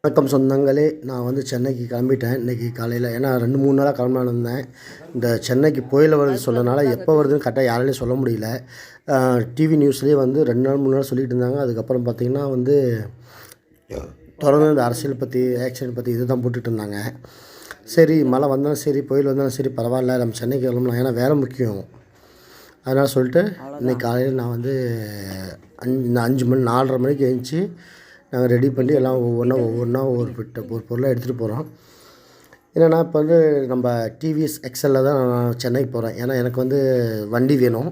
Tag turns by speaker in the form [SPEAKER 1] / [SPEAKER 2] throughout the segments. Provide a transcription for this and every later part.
[SPEAKER 1] வணக்கம் சொந்தங்களே, நான் வந்து சென்னைக்கு கிளம்பிட்டேன் இன்றைக்கி காலையில். ஏன்னா 2-3 நாளாக கிளம்பலான்னு இருந்தேன். இந்த சென்னைக்கு புயல் வருது சொன்னனால எப்போ வருதுன்னு கரெக்டாக யாராலையும் சொல்ல முடியல. டிவி நியூஸ்லேயே வந்து 2 நாள் 3 நாள் சொல்லிகிட்டு இருந்தாங்க. அதுக்கப்புறம் பார்த்திங்கன்னா வந்து தொடர்ந்து இந்த அரசியல் பற்றி, ஆக்சிடென்ட் பற்றி இது தான் போட்டுட்டு இருந்தாங்க. சரி, மழை வந்தாலும் சரி, புயல் வந்தாலும் சரி, பரவாயில்ல, நம்ம சென்னைக்கு கிளம்பலாம், ஏன்னா வேலை முக்கியம். அதனால் சொல்லிட்டு இன்றைக்கி காலையில் நான் வந்து 5 மணி 4:30 மணிக்கு எழுந்துச்சி நாங்கள் ரெடி பண்ணி எல்லாம் ஒவ்வொன்றா ஒரு பொருளாக எடுத்துகிட்டு போகிறோம். என்னென்னா, இப்போ வந்து நம்ம டிவிஎஸ் எக்ஸலில் தான் நான் சென்னைக்கு போகிறேன். ஏன்னா எனக்கு வந்து வண்டி வேணும்.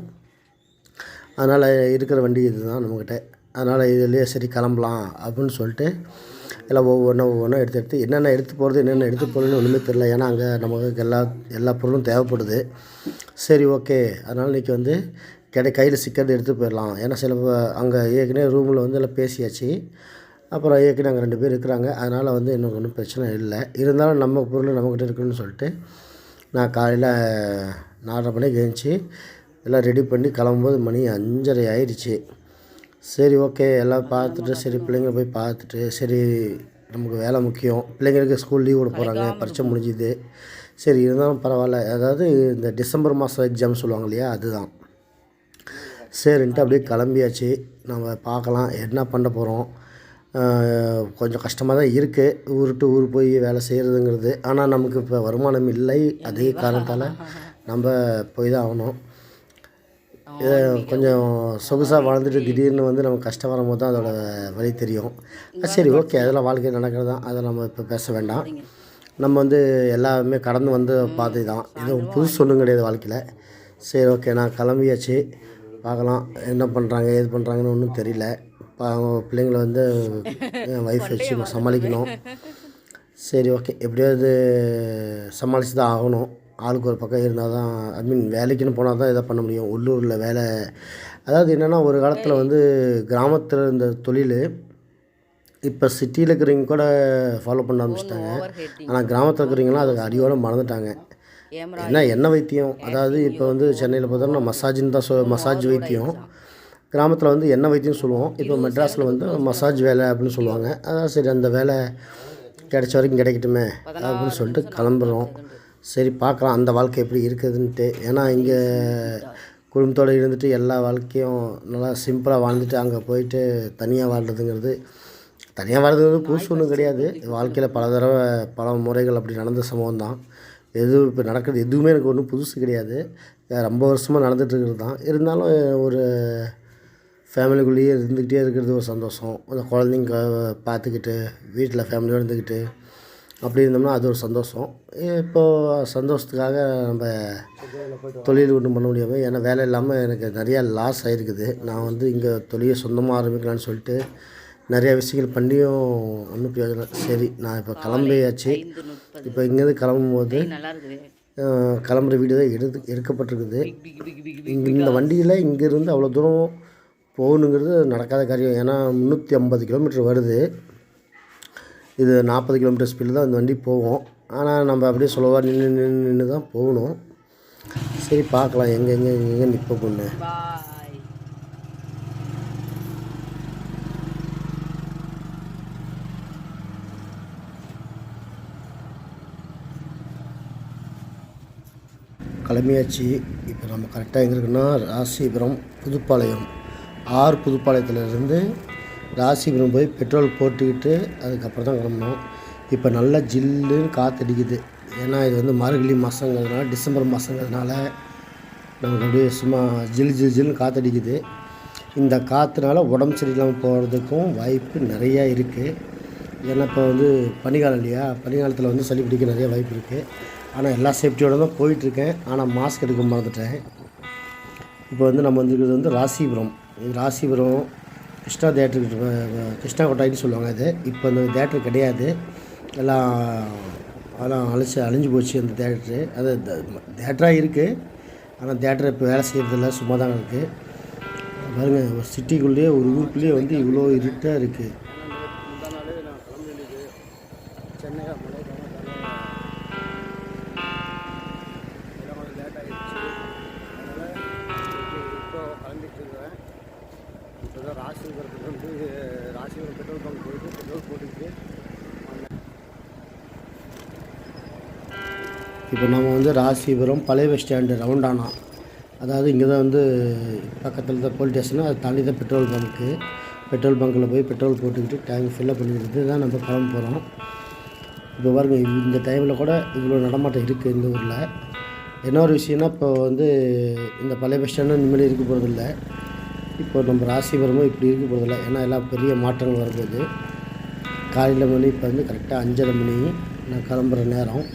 [SPEAKER 1] அதனால் இருக்கிற வண்டி இது தான் நம்மக்கிட்ட. அதனால் இதுலேயே சரி கிளம்பலாம் அப்படின்னு சொல்லிட்டு எல்லாம் ஒவ்வொன்றா எடுத்து என்னென்ன எடுத்து போகிறது, என்னென்ன எடுத்து போகிறதுன்னு ஒன்றுமே தெரியல. ஏன்னா அங்கே நமக்கு எல்லா பொருளும் தேவைப்படுது. சரி, ஓகே, அதனால் இன்றைக்கி வந்து கையில் சிக்கிறது எடுத்து போயிடலாம். ஏன்னா சில அங்கே ஏற்கனவே ரூமில் வந்து எல்லாம் பேசியாச்சு. அப்புறம் ஏற்கனவே அங்கே 2 பேர் இருக்கிறாங்க. அதனால் வந்து எனக்கு ஒன்றும் பிரச்சனை இல்லை. இருந்தாலும் நம்ம பொருள் நம்மக்கிட்ட இருக்குன்னு சொல்லிட்டு நான் காலையில் 4:30 மணிக்கு எழுந்துச்சி எல்லாம் ரெடி பண்ணி கிளம்பும்போது மணி 5:30 ஆயிடுச்சு. சரி, ஓகே, எல்லாம் பார்த்துட்டு, சரி பிள்ளைங்களை போய் பார்த்துட்டு, சரி நமக்கு வேலை முக்கியம். பிள்ளைங்களுக்கு ஸ்கூல் லீவ் விட போகிறாங்க, பரீட்சை முடிஞ்சுது. சரி, இருந்தாலும் பரவாயில்ல, அதாவது இந்த டிசம்பர் மாதம் எக்ஸாம் சொல்லுவாங்க இல்லையா, அதுதான். சரின்ட்டு அப்படியே கிளம்பியாச்சு. நம்ம பார்க்கலாம் என்ன பண்ண போகிறோம். கொஞ்சம் கஷ்டமாக தான் இருக்குது, ஊர் டு ஊர் போய் வேலை செய்கிறதுங்கிறது. ஆனால் நமக்கு இப்போ வருமானம் இல்லை. அதே காரணத்தால் நம்ம போய் தான் ஆகணும். கொஞ்சம் சொகுசாக வாழ்ந்துட்டு திடீர்னு வந்து நமக்கு கஷ்டம் வரும்போது தான் அதோட வழி தெரியும். சரி, ஓகே, அதெல்லாம் வாழ்க்கையில் நடக்கிறது தான். அதை நம்ம இப்போ பேச வேண்டாம். நம்ம வந்து எல்லாமே கடந்து வந்து பார்த்து தான், எதுவும் புதுசு ஒன்றும் கிடையாது வாழ்க்கையில். சரி, ஓகே, நான் கிளம்பியாச்சு. பார்க்கலாம் என்ன பண்ணுறாங்க, ஏது பண்ணுறாங்கன்னு ஒன்றும் தெரியல. பிள்ளைங்களை வந்து ஒய்ஃப் வச்சு சமாளிக்கணும். சரி, ஓகே, எப்படியாவது சமாளித்து தான் ஆகணும். ஆளுக்கு ஒரு பக்கம் இருந்தால் தான், வேலைக்குன்னு போனால் தான் இதை பண்ண முடியும். உள்ளூரில் வேலை, அதாவது என்னென்னா, ஒரு காலத்தில் வந்து கிராமத்தில் இருந்த தொழில் இப்போ சிட்டியில் இருக்கிறவங்க கூட ஃபாலோ பண்ண ஆரம்பிச்சிட்டாங்க. ஆனால் கிராமத்தில் இருக்கிறவங்களாம் அதுக்கு அடியோடு மறந்துட்டாங்க. எண்ணெய் வைத்தியம், அதாவது இப்போ வந்து சென்னையில் பார்த்தோம்னா மசாஜின்னு தான் மசாஜ் வைத்தியம். கிராமத்தில் வந்து எண்ணெய் வைத்தியம் சொல்லுவோம். இப்போ மெட்ராஸில் வந்து மசாஜ் வேலை அப்படின்னு சொல்லுவாங்க. அதான் சரி, அந்த வேலை கிடைச்ச வரைக்கும் கிடைக்கட்டுமே அப்படின்னு சொல்லிட்டு கிளம்புறோம். சரி, பார்க்கலாம் அந்த வாழ்க்கை எப்படி இருக்குதுன்ட்டு. ஏன்னா இங்கே குடும்பத்தோடு இருந்துட்டு எல்லா வாழ்க்கையும் நல்லா சிம்பிளாக வாழ்ந்துட்டு அங்கே போயிட்டு தனியாக வாழ்கிறதுங்கிறது புதுசு ஒன்றும் கிடையாது. வாழ்க்கையில் பல தடவை பல முறைகள் அப்படி நடந்த சம்பவம் தான். இப்போ நடக்கிறது எதுவுமே எனக்கு ஒன்றும் புதுசு கிடையாது. ரொம்ப வருஷமாக நடந்துகிட்ருக்கிறது தான். இருந்தாலும் ஒரு ஃபேமிலிக்குள்ளேயே இருந்துக்கிட்டே இருக்கிறது ஒரு சந்தோஷம். அந்த குழந்தைங்க பார்த்துக்கிட்டு வீட்டில் ஃபேமிலியோடு இருந்துக்கிட்டு அப்படி இருந்தோம்னா அது ஒரு சந்தோஷம். இப்போது சந்தோஷத்துக்காக நம்ம தொழில் ஒன்றும் பண்ண முடியாமல், ஏன்னா வேலை இல்லாமல் எனக்கு நிறையா லாஸ் ஆகிருக்குது. நான் வந்து இங்கே தொழிலை சொந்தமாக ஆரம்பிக்கலான்னு சொல்லிட்டு நிறையா விஷயங்கள் பண்ணியும் ஒன்றும் பிரயோஜனம். சரி, நான் இப்போ கிளம்பியாச்சு. இப்போ இங்கேருந்து கிளம்பும்போது கிளம்புற வீடியோ தான் எடுக்கப்பட்டிருக்குது. இந்த வண்டியில் இங்கேருந்து அவ்வளோ தூரம் போகணுங்கிறது நடக்காத காரியம். ஏன்னா 350 கிலோமீட்டர் வருது. இது 40 கிலோமீட்டர் ஸ்பீடில் தான் இந்த வண்டி போகும். ஆனால் நம்ம அப்படியே சுலவாக நின்று தான் போகணும். சரி, பார்க்கலாம் எங்கே நிற்ப பொண்ணு. கிளம்பியாச்சு. இப்போ நம்ம கரெக்டாக எங்கே இருக்குன்னா ராசிபுரம் புதுப்பாளையம். புதுப்பாளையத்துலேருந்து ராசிபுரம் போய் பெட்ரோல் போட்டுக்கிட்டு அதுக்கப்புறம் தான் கிளம்பணும். இப்போ நல்லா ஜில்லுன்னு காற்றடிக்குது. ஏன்னா இது வந்து மார்கழி மாதங்கிறதுனால, டிசம்பர் மாதங்கிறதுனால நமக்கு அப்படியே சும்மா ஜில்லுன்னு காற்றடிக்குது. இந்த காற்றுனால உடம்பு சரியில்லாமல் போகிறதுக்கும் வாய்ப்பு நிறையா இருக்குது. ஏன்னா இப்போ வந்து பனிக்காலம் இல்லையா, பனிக்காலத்தில் வந்து சளி பிடிக்க நிறைய வாய்ப்பு இருக்குது. ஆனால் எல்லா சேஃப்டியோடு தான் போயிட்டுருக்கேன். ஆனால் மாஸ்க் எடுக்க மறந்துட்டேன். இப்போ வந்து நம்ம வந்துருக்கிறது வந்து ராசிபுரம். ராசிபுரம் கிருஷ்ணா தேட்டருக்கு, கிருஷ்ணா கொட்டாயின்னு சொல்லுவாங்க அது. இப்போ அந்த தேட்டர் கிடையாது, அதெல்லாம் அழிஞ்சு போச்சு அந்த தேட்டரு. அது தேட்டராக இருக்குது, ஆனால் தேட்டர் இப்போ வேலை செய்கிறதில்ல, சும்மா தான் இருக்குது. பாருங்கள், ஒரு சிட்டிக்குள்ளேயே ஒரு ஊருக்குள்ளேயே வந்து இவ்வளோ இருட்டாக இருக்குது. ராசிபுரத்துக்கு வந்து ராசிபுரம் பெட்ரோல் பங்க் போயிட்டு பெட்ரோல் போட்டுக்கிட்டு இப்போ நம்ம வந்து ராசிபுரம் பழைய பஸ் ஸ்டாண்டு ரவுண்டானா, அதாவது இங்கே தான் வந்து பக்கத்தில் தான் போலீஸ் ஸ்டேஷனு, அதை தாண்டி தான் பெட்ரோல் பங்க்கு. பெட்ரோல் பங்க்கில் போய் பெட்ரோல் போட்டுக்கிட்டு டேங்க் ஃபில்லப் பண்ணிக்கிட்டு தான் நம்ம கிளம்ப போகிறோம். இப்போ பாருங்க, இந்த டைமில் கூட இவ்வளோ நடமாட்டம் இருக்குது இந்த ஊரில். என்ன ஒரு விஷயம்னா, இப்போ வந்து இந்த பழைய பஸ் ஸ்டாண்டும் இனிமேல் இருக்க போகிறதில்ல. இப்போ நம்ம ராசிபுரமும் இப்படி இருக்க போகிறதில்ல. ஏன்னா எல்லாம் பெரிய மாற்றங்கள் வரும்போது காலையில் மணி இப்போ வந்து கரெக்டாக 5:30 மணி நான் கிளம்புற நேரம்.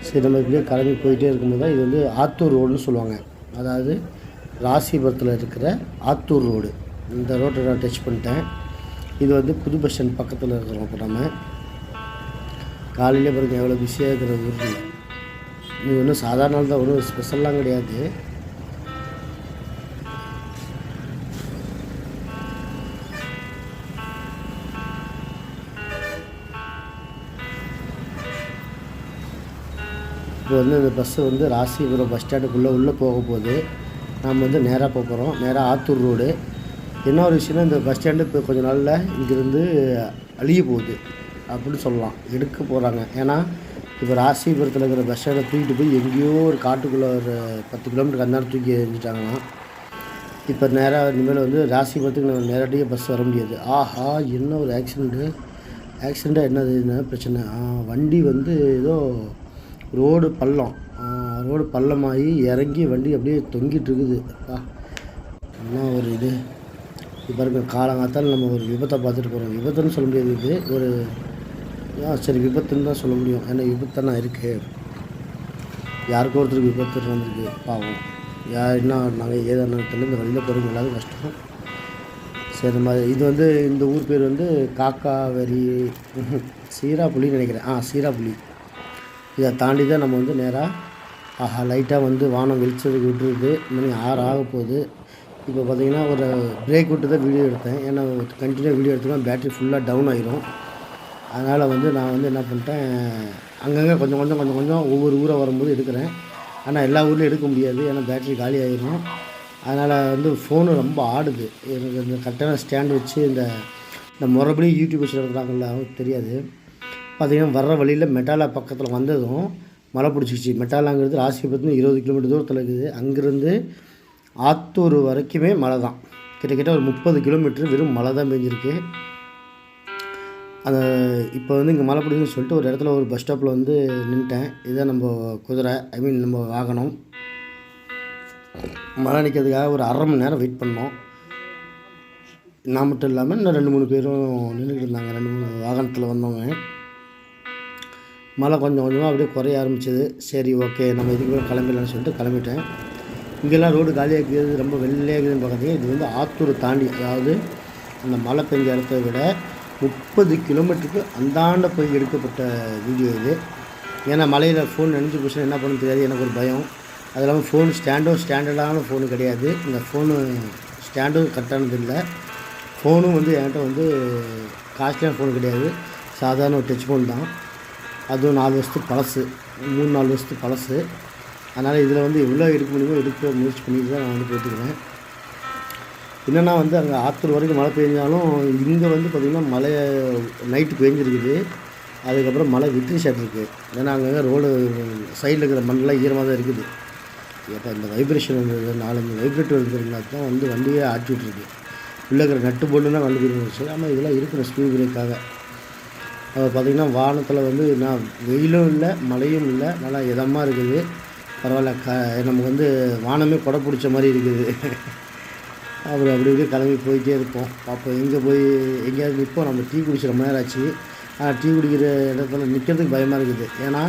[SPEAKER 1] சரி, நம்ம இப்படியே கிளம்பி போயிட்டே இருக்கும்போது தான் இது வந்து ஆத்தூர் ரோடுன்னு சொல்லுவாங்க. அதாவது ராசிபுரத்தில் இருக்கிற ஆத்தூர் ரோடு. இந்த ரோட்டை நான் டச் பண்ணிட்டேன். இது வந்து புது பஸ் ஸ்டாண்ட் பக்கத்தில் இருக்கிறோம். இப்போ நம்ம காலையிலே பாருங்கள் எவ்வளோ பிஸியாக இருக்கிற ஊர். இது ஒன்றும் சாதாரண நாள் தான், ஒன்றும் ஸ்பெஷல்லாம் கிடையாது. இப்போ வந்து இந்த பஸ்ஸு வந்து ராசிபுரம் பஸ் ஸ்டாண்டுக்குள்ளே உள்ளே போக போகுது. நாம் வந்து நேராக போக போகிறோம், நேராக ஆத்தூர் ரோடு. என்ன ஒரு விஷயம்னா, இந்த பஸ் ஸ்டாண்டு இப்போ கொஞ்சம் நாளில் இங்கேருந்து அழிய போகுது அப்படின்னு சொல்லலாம். எடுக்க போகிறாங்க. ஏன்னா இப்போ ராசிபுரத்தில் இருக்கிற பஸ் ஸ்டாண்டை தூக்கிட்டு போய் எங்கேயோ ஒரு காட்டுக்குள்ளே ஒரு 10 கிலோமீட்டருக்கு அந்த நேரம் தூக்கி எரிஞ்சிட்டாங்கன்னா, இப்போ நேராக இனிமேல் வந்து ராசிபுரத்துக்கு நம்ம நேரடியாக பஸ் வர முடியாது. ஆஹா, என்ன ஒரு ஆக்சிடெண்ட்டாக என்ன பிரச்சனை? வண்டி வந்து ஏதோ ரோடு பள்ளமாகி இறங்கி வண்டி அப்படியே தொங்கிட்டு இருக்குது. என்ன ஒரு இது! இப்போ இருக்க காலங்காத்தால் நம்ம ஒரு விபத்தை பார்த்துட்டு போகிறோம். விபத்துன்னு சொல்ல முடியாது, இது ஒரு சரி விபத்துன்னு தான் சொல்ல முடியும். ஏன்னா விபத்தானா இருக்குது, யாருக்கோ ஒருத்தருக்கு விபத்து வந்திருக்கு. பாவம், என்ன நாங்கள் ஏதான இந்த வழியில் போகிறவங்க எல்லாரும் கஷ்டம். சரி, இந்த மாதிரி இது வந்து இந்த ஊர் பேர் வந்து காக்காவரி சீராப்புலின்னு நினைக்கிறேன். சீராப்புலி. இதை தாண்டி தான் நம்ம வந்து நேராக லைட்டாக வந்து வானம் வெளிச்சத்துக்கு விட்டுருது. மணி 6 ஆக போகுது. இப்போ பார்த்திங்கன்னா ஒரு பிரேக் விட்டு தான் வீடியோ எடுத்தேன். ஏன்னா கண்டினியூ வீடியோ எடுத்தோம்னா பேட்ரி ஃபுல்லாக டவுன் ஆகிரும். அதனால் வந்து நான் வந்து என்ன பண்ணிட்டேன், அங்கங்கே கொஞ்சம் ஒவ்வொரு ஊராக வரும்போது எடுக்கிறேன். ஆனால் எல்லா ஊர்லேயும் எடுக்க முடியாது, ஏன்னா பேட்ரி காலி ஆகிரும். அதனால் வந்து ஃபோனு ரொம்ப ஆடுது. எனக்கு இந்த கரெக்டான ஸ்டாண்டு வச்சு இந்த முறைப்படி யூடியூப் வச்சு எடுக்கிறாங்கல்ல, அவங்களுக்கு தெரியாது. பார்த்திங்கன்னா வர்ற வழியில் மெட்டாலா பக்கத்தில் வந்ததும் மழை பிடிச்சிக்கிச்சு. மெட்டாலாங்கிறது ராசிபுரத்துலேருந்து 20 கிலோமீட்டர் தூரத்தில் இருக்குது. அங்கேருந்து ஆத்தூர் வரைக்குமே மழை தான். கிட்டத்தட்ட ஒரு 30 கிலோமீட்டர் வெறும் மழை தான் பெஞ்சிருக்கு. அந்த இப்போ வந்து இங்கே மழை பிடிக்குன்னு சொல்லிட்டு ஒரு இடத்துல ஒரு பஸ் ஸ்டாப்பில் வந்து நின்ட்டேன். இதுதான் நம்ம குதிரை, நம்ம வாகனம். மழை நிற்கிறதுக்காக ஒரு 1/2 மணி நேரம் வெயிட் பண்ணோம். நான் மட்டும் இல்லாமல் இன்னும் 2-3 பேரும் நின்றுக்கிட்டு இருந்தாங்க. 2-3 வாகனத்தில் வந்தவங்க. மழை கொஞ்சமாக அப்படியே குறைய ஆரம்பிச்சிது. சரி, ஓகே, நம்ம இதுக்கு மேலே கிளம்பிடலான்னு சொல்லிட்டு கிளம்பிட்டேன். இங்கெல்லாம் ரோடு காலியாக இருக்குது, ரொம்ப வெள்ளையாக இருக்குதுன்னு பார்க்குறீங்க. இது வந்து ஆத்தூரை தாண்டி, அதாவது அந்த மழை பெஞ்ச இடத்த விட 30 கிலோமீட்டருக்கு அந்தாண்ட போய் எடுக்கப்பட்ட வீடியோ இது. ஏன்னா மழையில் ஃபோன் நனைஞ்சு போச்சுன்னா என்ன பண்ண தெரியாது, எனக்கு ஒரு பயம். அது இல்லாமல் ஃபோன் ஸ்டாண்டர்டான ஃபோனு கிடையாது. இந்த ஃபோனு ஸ்டாண்டும் கரெக்டானது இல்லை. ஃபோனும் வந்து என்கிட்ட வந்து காஸ்ட்லியான ஃபோன் கிடையாது, சாதாரண ஒரு டச் ஃபோன் தான். அதுவும் 4 வருஷத்துக்கு பழசு, 3-4 வருஷத்துக்கு பழசு. அதனால் இதில் வந்து எவ்வளோ எடுக்க முடியுமோ எடுக்க முயற்சி பண்ணிட்டு தான் நான் வந்து போட்டுக்கிறேன். என்னென்னா வந்து அங்கே ஆத்தூர் வரைக்கும் மழை பெஞ்சாலும் இங்கே வந்து பார்த்திங்கன்னா மழை நைட்டு பெஞ்சிருக்குது. அதுக்கப்புறம் மழை விட்டுருக்கு. ஏன்னா அங்கங்கே ரோடு சைடில் இருக்கிற மண்ணெலாம் ஈரமாக தான் இருக்குது. இப்போ இந்த வைப்ரேஷன் வந்து 4-5 வைப்ரேட்டர் வந்துருந்தா தான் வந்து வண்டியே ஆட்டி விட்ருக்கு. உள்ளே இருக்கிற நட்டு போட்டுன்னா வண்டி போயிருந்துச்சு. ஆனால் இதெல்லாம் இருக்கிற ஸ்பீட் பிரேக்காக அது பார்த்திங்கன்னா வானத்தில் வந்து நான் வெயிலும் இல்லை மழையும் இல்லை, நல்லா இதமாக இருக்குது. பரவாயில்ல, நமக்கு வந்து வானமே கொடை பிடிச்ச மாதிரி இருக்குது. அப்புறம் அப்படி இப்படி கிளம்பி போயிட்டே இருப்போம். பார்ப்போம் எங்கே போய் எங்கேயாவது நிற்போம். நம்ம டீ குடிச்சிட ரொம்ப நேரம் ஆச்சு. ஆனால் டீ குடிக்கிற இடத்துல நிற்கிறதுக்கு பயமாக இருக்குது. ஏன்னா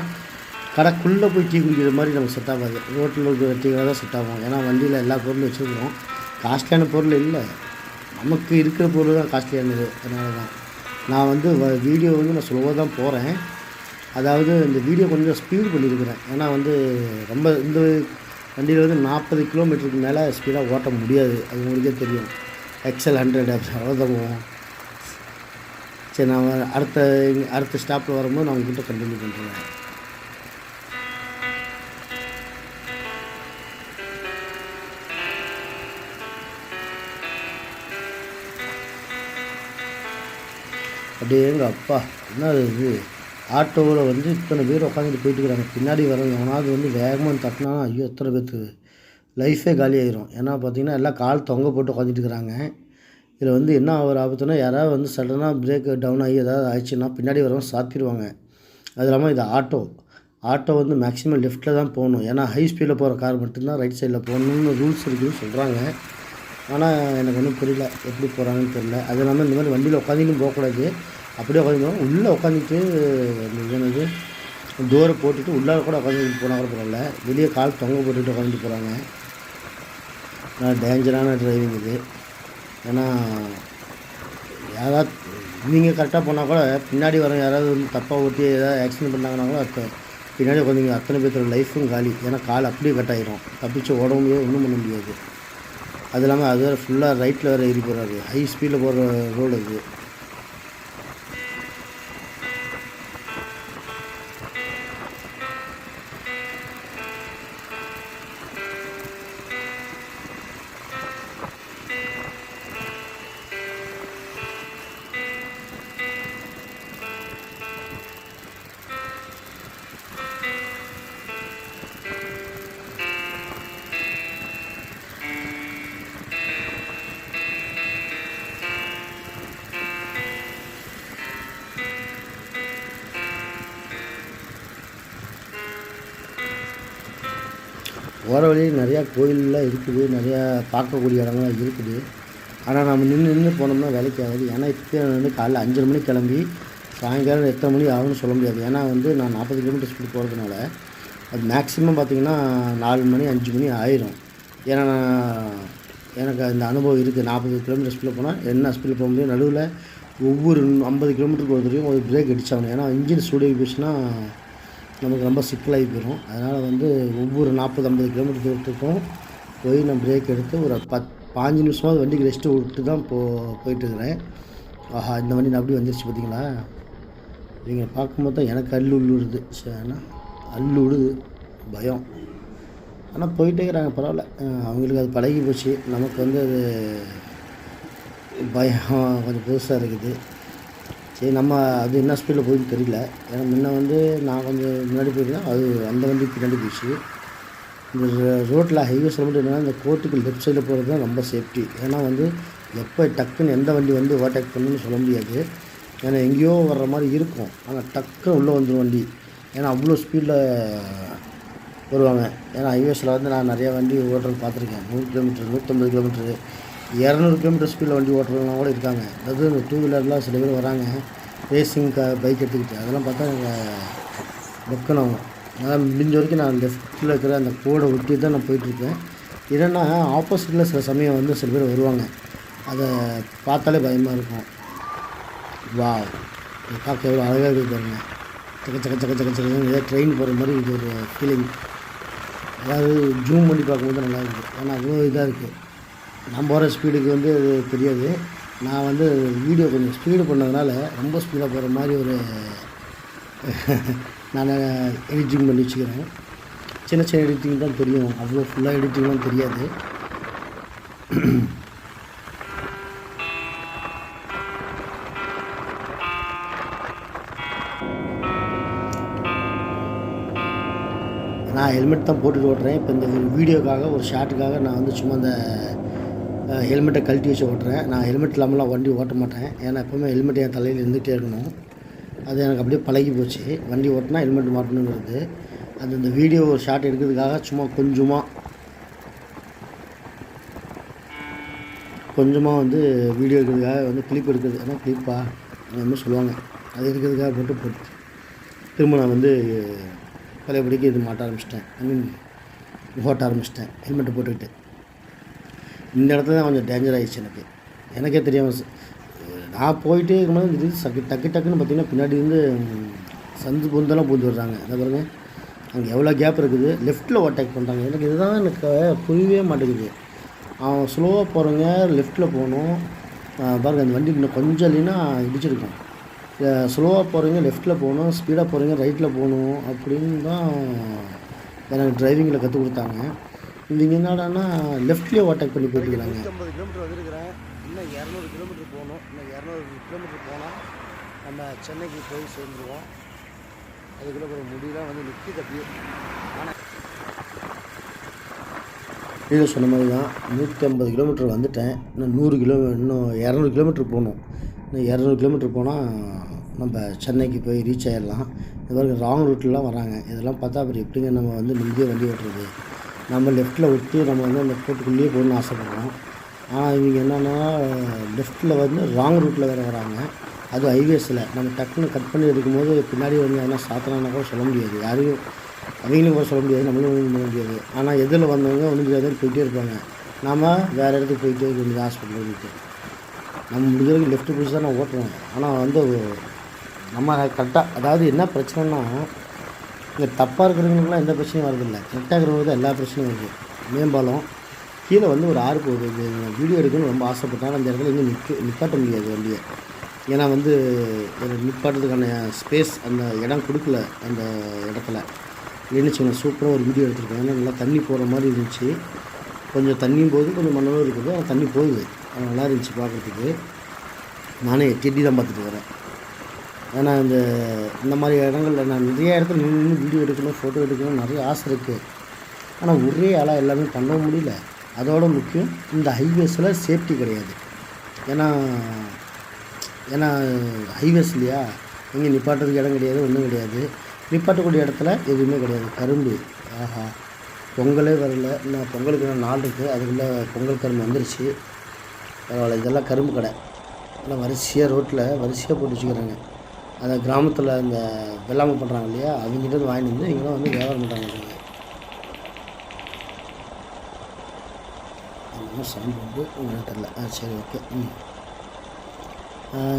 [SPEAKER 1] கடைக்குள்ளே போய் டீ குடிக்கிற மாதிரி நமக்கு செட் ஆகாது. ரோட்டில் இருக்கிற டீக்காக தான் செட் ஆகும். ஏன்னா வண்டியில் எல்லா பொருளும் வச்சுருக்கிறோம். காஸ்ட்லியான பொருள் இல்லை, நமக்கு இருக்கிற பொருள் தான் காஸ்ட்லியானது. அதனால தான் நான் வந்து வீடியோ வந்து நான் ஸ்லோவாக தான் போகிறேன். அதாவது இந்த வீடியோ கொஞ்சம் ஸ்பீடு பண்ணியிருக்கிறேன். ஏன்னா வந்து ரொம்ப இந்த வண்டியில் வந்து 40 கிலோமீட்டருக்கு மேலே ஸ்பீடாக ஓட்ட முடியாது. அது உங்களுக்கே தெரியும். XL 100 அவ்வளோதான் போவோம். சரி, நான் அடுத்த ஸ்டாப்பில் வரும்போது நான் உங்கள்கிட்ட கண்டினியூ பண்ணுறேன். அப்படியே எங்கள் அப்பா என்ன இது ஆட்டோவில் வந்து இத்தனை பேர் உட்காந்துட்டு போயிட்டு இருக்கிறாங்க. பின்னாடி வரவங்க எவனாவது வந்து வேகமாக தட்டினா ஐயோ எத்தனை பேர்த்துக்கு லைஃபே காலி ஆயிரும். ஏன்னா பார்த்தீங்கன்னா எல்லாம் கால் தொங்க போட்டு உட்காந்துட்டு இருக்கிறாங்க. இதில் வந்து என்ன ஒரு ஆபத்துனா யாராவது வந்து சடனாக பிரேக் டவுன் ஆகி ஏதாவது ஆயிடுச்சுன்னா பின்னாடி வரவங்க சாத்திடுவாங்க. அது இல்லாமல் இது ஆட்டோ வந்து மேக்ஸிமம் லெஃப்ட்டில் தான் போகணும். ஏன்னா ஹை ஸ்பீடில் போகிற கார் மட்டும்தான் ரைட் சைடில் போகணுன்னு ரூல்ஸ் இருக்குதுன்னு சொல்கிறாங்க. ஆனால் எனக்கு ஒன்றும் புரியல, எப்படி போகிறாங்கன்னு தெரியல. அது இல்லாமல் இந்த மாதிரி வண்டியில் உட்காந்துட்டும் போகக்கூடாது. அப்படியே உட்காந்துருவோம் உள்ளே உட்காந்துட்டு என்னது டோரை போட்டுட்டு உள்ளே கூட உட்காந்துட்டு போனால் கூட பரவாயில்ல. வெளியே கால் தொங்க போட்டுட்டு உட்காந்துட்டு போகிறாங்க. டேஞ்சரான டிரைவிங் இது. ஏன்னா யாராவது நீங்கள் கரெக்டாக போனால் கூட பின்னாடி வர யாராவது வந்து தப்பாக ஓட்டி ஏதாவது ஆக்சிடென்ட் பண்ணாங்கன்னா கூட பின்னாடி உட்காந்து அத்தனை பேர்த்தோட லைஃபும் காலி. ஏன்னா கால் அப்படியே கட் ஆகிரும். தப்பிச்சு ஓட முடியாது, ஒன்றும் பண்ண முடியாது. அது இல்லாமல் அது வேறு ஃபுல்லாக ரைட்டில் வேறு ஏறி போகிறாரு. ஹை ஸ்பீடில் போகிற ரோடு அது. போகிற வழியில் நிறையா கோயிலெலாம் இருக்குது, நிறையா பார்க்கக்கூடிய இடங்கள்லாம் இருக்குது. ஆனால் நம்ம நின்று போனோம்னா வேலைக்கு ஆகாது. ஏன்னா இப்போ வந்து காலைல 5:30 மணிக்கு கிளம்பி சாயங்காலம் எத்தனை மணி ஆகும்னு சொல்ல முடியாது. ஏன்னா வந்து நான் 40 கிலோமீட்டர் ஸ்பீடு போகிறதுனால அது மேக்ஸிமம் பார்த்திங்கன்னா 4 மணி 5 மணி ஆயிரும். ஏன்னா எனக்கு அந்த அனுபவம் இருக்குது. 40 கிலோமீட்டர் ஸ்பீடில் போனால் என்ன ஸ்பீடில் போக முடியும். நடுவில் ஒவ்வொரு 50 கிலோமீட்டருக்கு ஒரு தடவையும் ஒரு பிரேக் அடிச்சாகணும். ஏன்னா இன்ஜின் சூடாகி போச்சுன்னா நமக்கு ரொம்ப சிக்கலாகி போயிடும். அதனால் வந்து ஒவ்வொரு 40-50 கிலோமீட்டர் தூரத்துக்கும் போய் நான் பிரேக் எடுத்து ஒரு 5 நிமிஷமாவது வண்டிக்கு ரெஸ்ட்டு விட்டு தான் போயிட்டுருக்கிறேன். ஆஹா, இந்த வண்டி நான் அப்படி வந்துருச்சு பார்த்தீங்களா. நீங்கள் பார்க்கும்போது தான் எனக்கு உள்ளுடுது. ஏன்னா உள்ளுடுது பயம். ஆனால் போயிட்டே இருக்கிறாங்க, பரவாயில்ல. அவங்களுக்கு அது பழகி போச்சு. நமக்கு வந்து அது பயம் கொஞ்சம் புதுசாக இருக்குது. சரி, நம்ம அது என்ன ஸ்பீடில் போயின்னு தெரியல. ஏன்னா முன்ன வந்து நான் கொஞ்சம் முன்னாடி போயிருந்தேன், அது அந்த வண்டி பின்னாடி போயிடுச்சு. இந்த ரோட்டில் ஹைவேஸில் மட்டும் என்னென்னா இந்த கோர்ட்டுக்கு லெஃப்ட் சைடில் போகிறது தான் ரொம்ப சேஃப்டி. ஏன்னா வந்து எப்போ டக்குன்னு எந்த வண்டி வந்து ஓவர்டேக் பண்ணுன்னு சொல்ல முடியாது. ஏன்னா எங்கேயோ வர்ற மாதிரி இருக்கும், ஆனால் டக்குன்னு உள்ளே வந்துடும் வண்டி. ஏன்னா அவ்வளோ ஸ்பீடில் வருவாங்க. ஏன்னா ஹைவேஸில் வந்து நான் நிறையா வண்டி ஓட்டுறது பார்த்துருக்கேன். 100 கிலோமீட்டர் 150 கிலோமீட்டரு 200 கிலோமீட்டர் ஸ்பீடில் வண்டி ஓட்டுறவங்க கூட இருக்காங்க. அதாவது இந்த 2 வீலர்லாம் சில பேர் வராங்க ரேசிங் பைக் எடுத்துக்கிட்டு. அதெல்லாம் பார்த்தா எங்கள் வெக்கணும். அதான் முடிஞ்ச வரைக்கும் நான் லெஃப்ட்டில் இருக்கிற அந்த கோடை ஒட்டி தான் நான் போயிட்டுருப்பேன். இல்லைன்னா ஆப்போசிட்டில் சில சமயம் வந்து சில பேர் வருவாங்க. அதை பார்த்தாலே பயமாக இருக்கும். வா, பார்க்க எவ்வளோ அழகாக இருக்குது பாருங்கள். சக்க ஏதோ ட்ரெயின் போகிற மாதிரி இது ஒரு ஃபீலிங். அதாவது ஜூம் பண்ணி பார்க்கும்போது நல்லா இருக்குது. ஏன்னா அவ்வளோ இதாக இருக்குது. நான் போகிற ஸ்பீடுக்கு வந்து அது தெரியாது. நான் வந்து வீடியோ கொஞ்சம் ஸ்பீடு பண்ணதுனால ரொம்ப ஸ்பீடாக போகிற மாதிரி ஒரு நான் எடிட்டிங் பண்ணி வச்சுக்கிறேன். சின்ன சின்ன எடிட்டிங் தான் தெரியும், அவ்வளோ ஃபுல்லாக எடிட்டிங்லாம் தெரியாது. நான் ஹெல்மெட் தான் போட்டுட்டு ஓட்டுறேன். இப்போ இந்த வீடியோக்காக ஒரு ஷார்ட்டுக்காக நான் வந்து சும்மா அந்த ஹெல்மெட்டை கழட்டி வச்சு ஓட்டுறேன். நான் ஹெல்மெட் இல்லாமலாம் வண்டி ஓட்ட மாட்டேன். ஏன்னா எப்போவுமே ஹெல்மெட் என் தலையில் இருந்துகிட்டே இருக்கணும். அது எனக்கு அப்படியே பழகி போச்சு. வண்டி ஓட்டினா ஹெல்மெட் மாட்டணுங்கிறது. அது இந்த வீடியோ ஒரு ஷார்ட் எடுக்கிறதுக்காக சும்மா கொஞ்சமாக வந்து வீடியோ எடுக்கிறதுக்காக வந்து கிளிப் எடுக்கிறது. ஏன்னா கிளிப்பா என்ன சொல்லுவாங்க, அது எடுக்கிறதுக்காக போட்டு திரும்ப நான் வந்து பழையபடிக்கு இது மாட்ட ஆரம்பிச்சிட்டேன். ஓட்ட ஆரம்பிச்சிட்டேன் ஹெல்மெட்டை போட்டுக்கிட்டு. இந்த இடத்துல தான் கொஞ்சம் டேஞ்சர் ஆகிடுச்சு எனக்கே தெரியாமல். நான் போயிட்டே இருக்கும்போது இது டக்குன்னு பார்த்திங்கன்னா பின்னாடி இருந்து சந்து பொந்தெல்லாம் பூந்து வர்றாங்க. அதை பாருங்கள், அங்கே எவ்வளோ கேப் இருக்குது. லெஃப்ட்டில் ஓவர்டேக் பண்ணுறாங்க. இதுதான் எனக்கு புரியவே மாட்டேங்குது. அவன் ஸ்லோவாக போகிறவங்க லெஃப்ட்டில் போகணும். பாருங்கள், அந்த வண்டி இன்னும் கொஞ்சம் இல்லைன்னா இடிச்சிருக்கோம். ஸ்லோவாக போகிறவங்க லெஃப்ட்டில் போகணும், ஸ்பீடாக போகிறவங்க ரைட்டில் போகணும் அப்படின்னு தான் எனக்கு டிரைவிங்கில் கற்றுக் கொடுத்தாங்க. இவங்க என்னடான்னா லெஃப்ட்லேயே ஓவர்டேக் பண்ணி போயிட்டுருக்காங்க. 150 கிலோமீட்டர் வந்துருக்கிறேன். இன்னும் 200 கிலோமீட்டர் போகணும். இன்னும் 200 கிலோமீட்டர் போனால் நம்ம சென்னைக்கு போய் சேர்ந்துருவோம். அதுக்குள்ளே ஒரு முடியெலாம் வந்து நிற்கிது அப்படியே. ஆனால் கீழே சொன்ன மாதிரி தான் 150 கிலோமீட்டர் வந்துட்டேன். இன்னும் 200 கிலோமீட்டர் போகணும். இன்னும் 200 கிலோமீட்டர் போனால் நம்ம சென்னைக்கு போய் ரீச் ஆகிடலாம். இது மாதிரி ராங் ரூட்லலாம் வராங்க. இதெல்லாம் பார்த்தா அப்புறம் எப்படிங்க நம்ம வந்து நிம்மதியாக வண்டி ஓட்டுறது? நம்ம லெஃப்ட்டில் விட்டு நம்ம வந்து அந்த கோட்டுக்குள்ளேயே போகணுன்னு ஆசைப்படுறோம். ஆனால் இவங்க என்னென்னா லெஃப்ட்டில் வந்து ராங் ரூட்டில் வேறு வராங்க. அதுவும் ஹைவேஸில் நம்ம டக்குன்னு கட் பண்ணி எடுக்கும்போது பின்னாடி வந்து எதனா சாத்தினா கூட சொல்ல முடியாது. யாரையும் அவங்களும் கூட சொல்ல முடியாது, நம்மளும் ஒன்றும் பண்ண முடியாது. ஆனால் எதில் வந்தவங்க ஒன்றும் முடியாதுன்னு போயிட்டே இருப்பாங்க. நாம் வேறு இடத்துக்கு போயிட்டே இருக்க வேண்டியது ஹாஸ்பிட்டல் போயிட்டு. நம்ம முடிஞ்சளவுக்கு லெஃப்ட்டு பிடிச்சி தான் நான் ஓட்டுறோம். ஆனால் வந்து நம்ம கரெக்டாக, அதாவது என்ன பிரச்சனைனா இங்கே தப்பாக இருக்கிறவங்களுக்குலாம் எந்த பிரச்சனையும் வரதில்லை. கரெக்டாக இருக்கிறவங்க தான் எல்லா பிரச்சனையும் வருது. மேம்பாலம் கீழே வந்து ஒரு ஆறு போகுது. இது வீடியோ எடுக்கணும்னு ரொம்ப ஆசைப்பட்டாலும் அந்த இடத்துல எங்கேயும் நிப்பாட்ட முடியாது வண்டியை. ஏன்னா வந்து ஒரு நிப்பாட்டுறதுக்கான ஸ்பேஸ் அந்த இடம் கொடுக்கல அந்த இடத்துல. இல்லைன்னு சூப்பராக ஒரு வீடியோ எடுத்துருக்கேன். ஏன்னா நல்லா தண்ணி போகிற மாதிரி இருந்துச்சு. கொஞ்சம் தண்ணியும் போகுது, கொஞ்சம் மண்ணலும் இருக்குது. ஆனால் தண்ணி போகுது. அது நல்லா இருந்துச்சு பார்க்குறதுக்கு. நானே எட்டி தான் பார்த்துட்டு வரேன். ஏன்னா இந்த மாதிரி இடங்களில் நான் நிறைய இடத்துல நின்று வீடியோ எடுக்கணும், ஃபோட்டோ எடுக்கணும் நிறைய ஆசை இருக்குது. ஆனால் ஒரே ஆளாக எல்லாமே பண்ண முடியல. அதோட முக்கியம் இந்த ஹைவேஸில் சேஃப்டி கிடையாது. ஏன்னா ஹைவேஸ் இல்லையா, எங்கே நிப்பாட்டுறதுக்கு இடம் கிடையாது, ஒன்றும் கிடையாது. நிப்பாட்டக்கூடிய இடத்துல எதுவுமே கிடையாது. கரும்பு, ஆஹா பொங்கலே வரல. இன்னும் பொங்கலுக்கு நாள் இருக்குது. அதுக்குள்ளே பொங்கல் கரும்பு வந்துருச்சு. பரவாயில்ல. இதெல்லாம் கரும்பு கடை எல்லாம் வரிசையாக ரோட்டில் வரிசையாக போட்டு வச்சுக்கிறாங்க. அந்த கிராமத்தில் இந்த வெள்ளாமை பண்ணுறாங்க இல்லையா, அவங்ககிட்ட வாங்கிட்டு வந்து இங்கெல்லாம் வந்து வியாபாரம் பண்ணுறாங்க. சவுண்ட் வந்து உங்களுக்கு தெரில. சரி, ஓகே.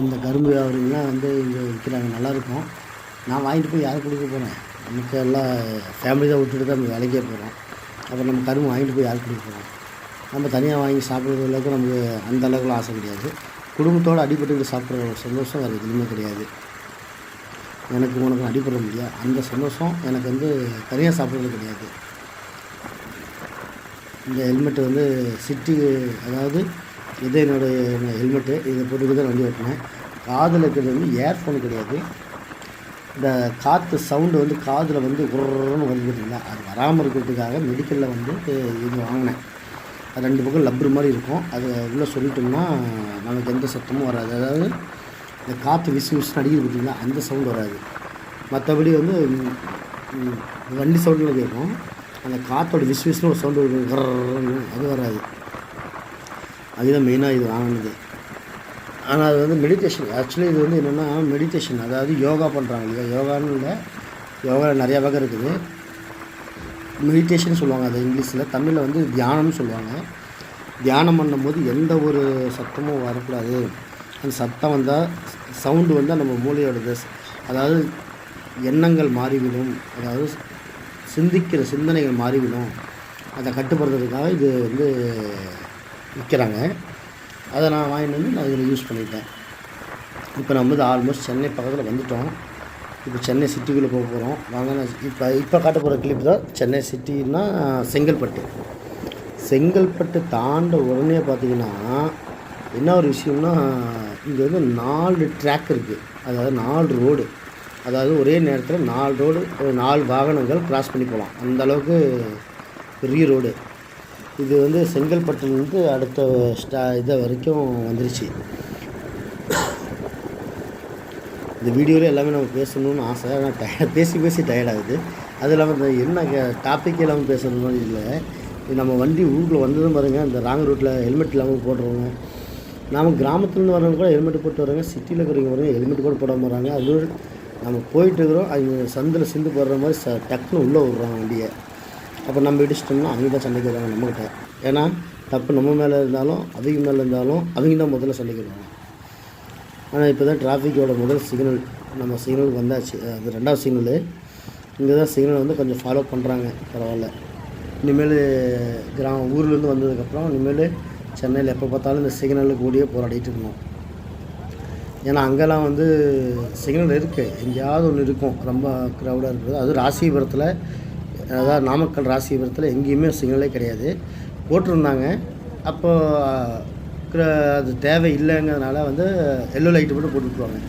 [SPEAKER 1] இந்த கரும்பு வியாபாரிங்கெலாம் வந்து இங்கே விற்கிறாங்க, நல்லாயிருக்கும். நான் வாங்கிட்டு போய் யாருக்கு கொடுக்க போகிறேன்? நமக்கு எல்லாம் ஃபேமிலி தான் விட்டுட்டு தான் நம்ம வேலைக்கே போகிறோம். அப்புறம் நம்ம கரும்பு வாங்கிட்டு போய் யாருக்கு கொடுக்க போகிறோம்? நம்ம தனியாக வாங்கி சாப்பிட்ற அளவுக்கு நமக்கு அந்த அளவுக்குலாம் ஆசை கிடையாது. குடும்பத்தோடு அடிபட்டுக்கிட்டு சாப்பிட்ற ஒரு சந்தோஷம் வேறு எதுவுமே கிடையாது. உனக்கு அடிபட முடியாது. அந்த சந்தோஷம் எனக்கு வந்து தனியாக சாப்பிட்றது கிடையாது. இந்த ஹெல்மெட்டு வந்து சிட்டி, அதாவது இது என்னுடைய ஹெல்மெட்டு. இதை போட்டுக்கிட்டு தான் வண்டி ஓட்டினேன். காதில் இருக்கிறது வந்து இயர்ஃபோன் கிடையாது. இந்த காற்று சவுண்டு வந்து காதில் வந்து உருன்னு வந்துக்கிட்டிங்களா, அது வராமல் இருக்கிறதுக்காக மெடிக்கலில் வந்து இது வாங்கினேன். அது 2 பக்கம் லப்பர் மாதிரி இருக்கும். அது உள்ளே சொல்லிட்டோம்னா நமக்கு எந்த சத்தமும் வராது. அதாவது இந்த காற்று விசுன்னு அடிக்கிறது பார்த்திங்களா, அந்த சவுண்டு வராது. மற்றபடி வந்து வண்டி சவுண்டில் கேட்கும். அந்த காற்றோட விசுன்னு ஒரு சவுண்டு அது வராது. அதுதான் மெயினாக இது வாங்கினது. ஆனால் அது வந்து மெடிடேஷன். ஆக்சுவலி இது வந்து என்னென்னா மெடிடேஷன், அதாவது யோகா பண்ணுறாங்க இல்லையா. யோகான்னு இல்லை, யோகாவில் நிறையா வகை இருக்குது. மெடிடேஷன் சொல்லுவாங்க அது இங்கிலீஷில். தமிழில் வந்து தியானம்னு சொல்லுவாங்க. தியானம் பண்ணும்போது எந்த ஒரு சத்தமும் வரக்கூடாது. அந்த சத்தம் வந்தால் சவுண்டு வந்தால் நம்ம மூளையோட அதாவது எண்ணங்கள் மாறிவிடும். அதாவது சிந்திக்கிற சிந்தனைகள் மாறிவிடும். அதை கட்டுப்படுத்துறதுக்காக இது வந்து விற்கிறாங்க. அதை நான் வாங்கிட்டு வந்து நான் இதில் யூஸ் பண்ணிட்டேன். இப்போ நம்ம வந்து ஆல்மோஸ்ட் சென்னை பக்கத்தில் வந்துவிட்டோம். இப்போ சென்னை சிட்டிக்குள்ளே போக போகிறோம். வாங்க. நான் இப்போ காட்ட போகிற கிளிப் தான் சென்னை சிட்டின்னா செங்கல்பட்டு தாண்ட உடனே பார்த்திங்கன்னா என்ன ஒரு விஷயம்னா, இங்கே வந்து 4 ட்ராக் இருக்குது. அதாவது 4 ரோடு. அதாவது ஒரே நேரத்தில் 4 ரோடு, 4 வாகனங்கள் கிராஸ் பண்ணி போகலாம். அந்தளவுக்கு பெரிய ரோடு இது. வந்து செங்கல்பட்டுலேருந்து அடுத்த இதை வரைக்கும் வந்துருச்சு. இந்த வீடியோவில் எல்லாமே நம்ம பேசணும்னு ஆசை. ஆனால் பேசி டயர்டாகுது. அது இல்லாமல் என்ன டாப்பிக்கே இல்லாமல் பேசுகிற மாதிரி இல்லை. நம்ம வண்டி ஊருக்குள்ளே வந்ததும் பாருங்கள், இந்த ராங் ரூட்டில் ஹெல்மெட் இல்லாமல் போடுறவங்க. நாம் கிராமத்துலேருந்து வரவங்க கூட ஹெல்மெட் போட்டு வராங்க. சிட்டியில் இருக்கிறவங்க வரவங்க ஹெல்மெட் கூட போடாமல் வராங்க. அது நம்ம போயிட்டு இருக்கிறோம், அவங்க சந்தில் சிந்து போடுற மாதிரி டக்குன்னு உள்ளே விட்றாங்க வண்டியை. அப்போ நம்ம இடிச்சிட்டோம்னா அவங்க தான் சண்டைக்கு வருவாங்க நம்மக்கிட்ட. ஏன்னா தப்பு நம்ம மேலே இருந்தாலும் அவங்க மேலே இருந்தாலும் அவங்க தான் முதல்ல சண்டைக்கு வருவாங்க. ஆனால் இப்போ தான் டிராஃபிக்கோட முதல் சிக்னல், நம்ம சிக்னலுக்கு வந்தாச்சு. அது 2வது சிக்னலு. இங்கே தான் சிக்னல் வந்து கொஞ்சம் ஃபாலோ பண்ணுறாங்க. பரவாயில்ல. இனிமேல் ஊர்லேருந்து வந்ததுக்கப்புறம் இனிமேல் சென்னையில் எப்போ பார்த்தாலும் இந்த சிக்னலுக்கு கூடியே போராடிட்டு இருக்கணும். ஏன்னா அங்கெல்லாம் வந்து சிக்னல் இருக்குது, எங்கேயாவது ஒன்று இருக்கும், ரொம்ப க்ரௌடாக இருக்குது. அதுவும் ராசிபுரத்தில், அதாவது நாமக்கல் ராசிபுரத்தில் எங்கேயுமே சிக்னலே கிடையாது. போட்டிருந்தாங்க. அப்போது அது தேவை இல்லைங்கிறதுனால வந்து எல்லோ லைட்டு மட்டும் போட்டு விட்ருவாங்க.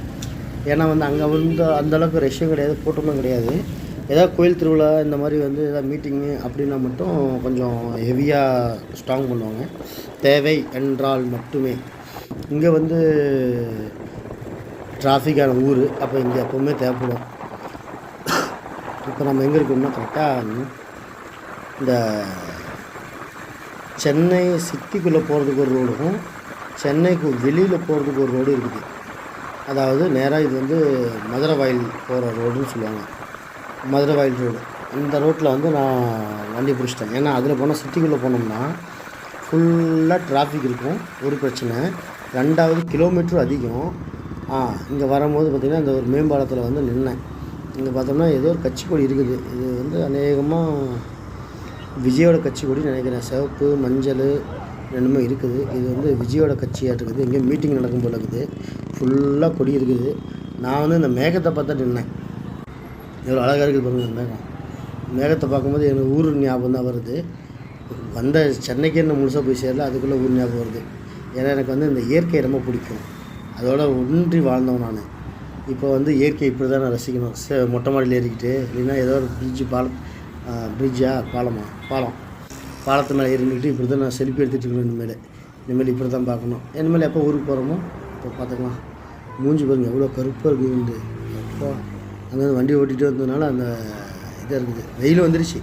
[SPEAKER 1] ஏன்னா வந்து அங்கே வந்து அந்தளவுக்கு ரஷ்யம் கிடையாது, கூட்டமும் கிடையாது. ஏதாவது கோயில் திருவிழா இந்த மாதிரி வந்து எதாவது மீட்டிங்கு அப்படின்னா மட்டும் கொஞ்சம் ஹெவியாக ஸ்ட்ராங் பண்ணுவாங்க, தேவை என்றால் மட்டுமே. இங்கே வந்து டிராஃபிக்கான ஊர், அப்போ இங்கே எப்போவுமே தேவைப்படும். இப்போ நம்ம எங்கே இருக்கோம்னா கரெக்டாக இந்த சென்னை சிட்டிக்குள்ளே போகிறதுக்கு ஒரு ரோடுக்கும் சென்னைக்கு வெளியில் போகிறதுக்கு ஒரு ரோடு இருக்குது. அதாவது நேராக இது வந்து மதுரை வாயில் போகிற ரோடுன்னு சொல்லுவாங்க, மதுரை வாயில் ரோடு. இந்த ரோட்டில் வந்து நான் வண்டி பிடிச்சிட்டேன். ஏன்னா அதில் போனால் சிட்டிக்குள்ளே போனோம்னா ஃபுல்லாக டிராஃபிக் இருக்கும், ஒரு பிரச்சனை. 2வது கிலோமீட்டரும் அதிகம். இங்கே வரும்போது பார்த்திங்கன்னா இந்த ஒரு மேம்பாலத்தில் வந்து நின்னேன். இங்கே பார்த்தோம்னா ஏதோ ஒரு கட்சி கொடி இருக்குது. இது வந்து அநேகமாக விஜயோட கட்சி கொடி நினைக்கிறேன். சிவப்பு மஞ்சள் ரெண்டுமே இருக்குது. இது வந்து விஜயோட கட்சியாக இருக்குது. இங்கே மீட்டிங் நடக்கும் போல் இருக்குது. ஃபுல்லாக கொடி இருக்குது. நான் வந்து இந்த மேகத்தை பார்த்தா நின்னேன். எவ்வளோ அழகாக இருக்குது பாருங்கள் இந்த மேகம். மேகத்தை பார்க்கும்போது எனக்கு ஊர் ஞாபகம் தான் வருது. வந்த சென்னைக்கே என்ன முழுசாக போய் சேரல, அதுக்குள்ளே ஊர் ஞாபகம் வருது. ஏன்னா எனக்கு வந்து இந்த இயற்கை ரொம்ப பிடிக்கும், அதோட ஒன்றி வாழ்ந்தவன் நான். இப்போ வந்து இயற்கை இப்படி தான் நான் ரசிக்கணும். மொட்டை மாடியில் ஏறிக்கிட்டு, இல்லைன்னா ஏதோ ஒரு பாலத்து மேலே ஏறிக்கிட்டு இப்படி தான் நான் செல்ஃபி எடுத்துகிட்டு இருக்கணும். இனிமேல் இப்படி தான் பார்க்கணும். இனிமேல் எப்போ ஊருக்கு போகிறோமோ இப்போ பார்த்துக்கலாம். மூஞ்சி பாருங்க எவ்வளோ கருப்பாக இருக்குது. அப்போ அங்கேருந்து வண்டி ஓட்டிகிட்டு வந்ததுனால அந்த இதாக இருக்குது. வெயில் வந்துருச்சு.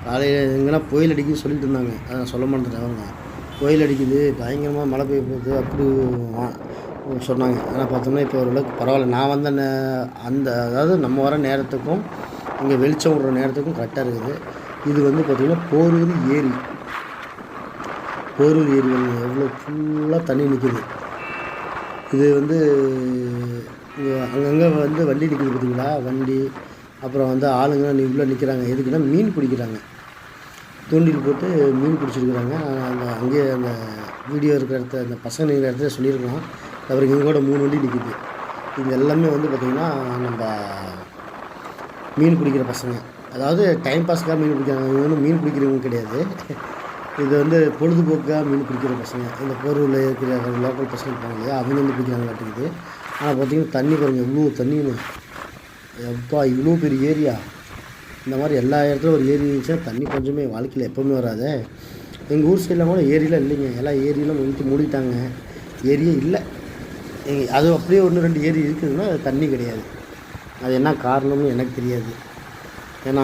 [SPEAKER 1] காலையில் எங்கன்னா புயல் அடிக்குதுன்னு சொல்லிட்டு இருந்தாங்க, அதை நான் சொல்ல மாட்டேன். அவங்க புயல் அடிக்குது, பயங்கரமாக மழை பெய்ய போகுது அப்படி சொன்னாங்க. ஆனால் பார்த்தோம்னா இப்போ ஓரளவுக்கு பரவாயில்ல. நான் வந்த அதாவது நம்ம வர நேரத்துக்கும் இங்கே வெளிச்சம் விடுற நேரத்துக்கும் கரெக்டாக இருக்குது. இது வந்து பார்த்திங்கன்னா போரூர் ஏரி எவ்வளோ ஃபுல்லாக தண்ணி நிற்கிது. இது வந்து அங்கங்கே வந்து வண்டி நிற்கிது பார்த்திங்களா, வண்டி. அப்புறம் வந்து ஆளுங்கலாம் உள்ளே நிற்கிறாங்க. எதுக்குன்னா மீன் பிடிக்கிறாங்க. தூண்டில் போட்டு மீன் பிடிச்சிருக்கிறாங்க. அங்கேயே அந்த வீடியோ இருக்கிற இடத்த, அந்த பசங்க இருக்கிற இடத்துல சொல்லியிருக்கலாம். அப்புறம் இங்கே கூட 3 வண்டி நிற்கிது. இது எல்லாமே வந்து பார்த்திங்கன்னா நம்ம மீன் பிடிக்கிற பசங்க. அதாவது டைம் பாஸ்க்காக மீன் பிடிக்கிறாங்க. இவங்க வந்து மீன் பிடிக்கிறவங்க கிடையாது. இது வந்து பொழுதுபோக்காக மீன் பிடிக்கிற பசங்க. இந்த போரூரில் இருக்கிற லோக்கல் பசங்க இருப்பாங்க இல்லையா, அவங்க வந்து பிடிக்கிறாங்களாட்டுக்குது. ஆனால் பார்த்திங்கன்னா தண்ணி பாருங்கள் எவ்வளோ தண்ணின்னு. எப்பா இவ்வளோ பெரிய ஏரியா. இந்த மாதிரி எல்லா இடத்துலையும் ஒரு ஏரி இருந்துச்சுன்னா தண்ணி கொஞ்சமே வாழ்க்கையில் எப்போவுமே வராது. எங்கள் ஊர் சைடில் கூட ஏரியெலாம் இல்லைங்க, எல்லாம் ஏரியெல்லாம் மூடிட்டாங்க. ஏரியே இல்லை. அது அப்படியே 1-2 ஏரி இருக்குதுன்னா அது தண்ணி கிடையாது. அது என்ன காரணம்னு எனக்கு தெரியாது. ஏன்னா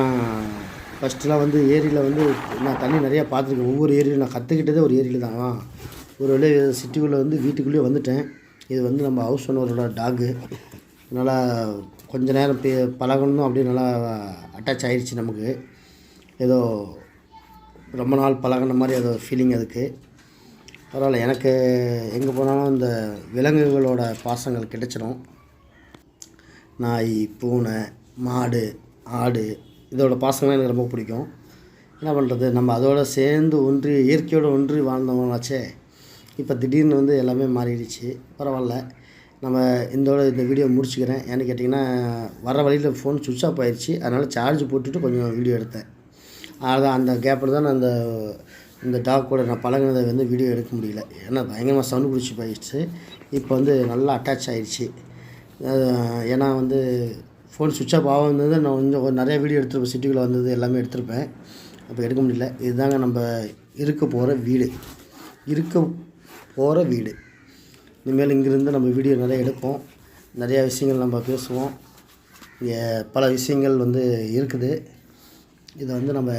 [SPEAKER 1] ஃபஸ்ட்டுலாம் வந்து ஏரியில் வந்து நான் தண்ணி நிறையா பார்த்துருக்கேன். ஒவ்வொரு ஏரியிலும் நான் கற்றுக்கிட்டதே ஒரு ஏரியில் தான். ஒரு வேளை சிட்டிக்குள்ளே வந்து வீட்டுக்குள்ளேயே வந்துட்டேன். இது வந்து நம்ம ஹவுஸ் ஓனரோட டாகு. அதனால் கொஞ்ச நேரம் பழகணும் அப்படியே நல்லா அட்டாச் ஆகிடுச்சு நமக்கு. ஏதோ ரொம்ப நாள் பழகின மாதிரி ஏதோ ஃபீலிங் அதுக்கு. பரவாயில்ல, எனக்கு எங்கே போனாலும் இந்த விலங்குகளோட பாசங்கள் கிடைச்சிடும். நாய், பூனை, மாடு, ஆடு இதோட பாசங்கள்லாம் எனக்கு ரொம்ப பிடிக்கும். என்ன பண்ணுறது, நம்ம அதோடு சேர்ந்து ஒன்றி இயற்கையோடு ஒன்றி வாழ்ந்தவங்களாச்சே. இப்போ திடீர்னு வந்து எல்லாமே மாறிடுச்சு. பரவாயில்ல, நம்ம இந்த வீடியோ முடிச்சுக்கிறேன். ஏன்னு கேட்டிங்கன்னா வர வழியில் ஃபோன் சுவிட்ச் ஆஃப் ஆகிடுச்சு. அதனால் சார்ஜ் போட்டுட்டு கொஞ்சம் வீடியோ எடுத்தேன். அதுதான் அந்த கேப்பில் தான் நான் இந்த டாக் கூட நான் பழகினதை வந்து வீடியோ எடுக்க முடியல. ஏன்னா பயங்கரமாக சவுண்டு பிடிச்சி போயிடுச்சு. இப்போ வந்து நல்லா அட்டாச் ஆகிடுச்சு. ஏன்னா வந்து ஃபோன் சுவிட்ச் ஆஃப் ஆகுது. நான் கொஞ்சம் நிறைய வீடியோ எடுத்துருப்பேன், சிட்டிக்குள்ளே வந்தது எல்லாமே எடுத்திருப்பேன். அப்போ எடுக்க முடியல. இதுதாங்க நம்ம இருக்க போகிற வீடு. இனிமேல் இங்கேருந்து நம்ம வீடியோ நிறைய எடுப்போம், நிறையா விஷயங்கள் நம்ம பேசுவோம். பல விஷயங்கள் வந்து இருக்குது. இதை வந்து நம்ம